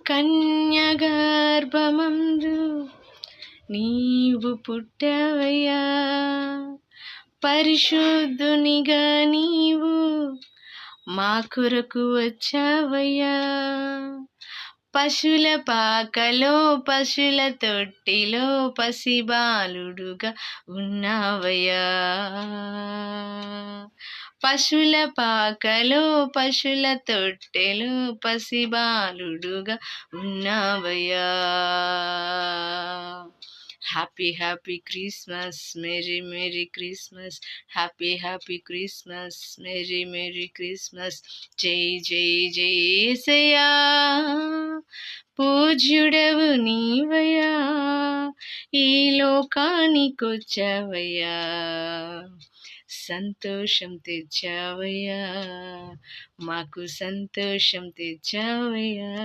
కన్యగర్భమందు నీవు పుట్టవయ్యా, పరిశుద్ధునిగా నీవు మా కొరకు వచ్చావయ్యా. పశుల పాకలో పశుల తొట్టిలో పసిబాలుడుగా ఉన్నావయ్యా. పశుల పాకలో పశుల తొట్టెలో పసిబాలుడుగా ఉన్నావయ్యా. Happy happy Christmas, merry merry Christmas, happy happy Christmas, merry merry Christmas. జై జై జై యేసయ్యా, పూజ్యుడవు నీవయ్యా, ఈ లోకానికొచ్చావయ్యా, సంతోషం తెచ్చావయ్యా, మాకు సంతోషం తెచ్చావయ్యా.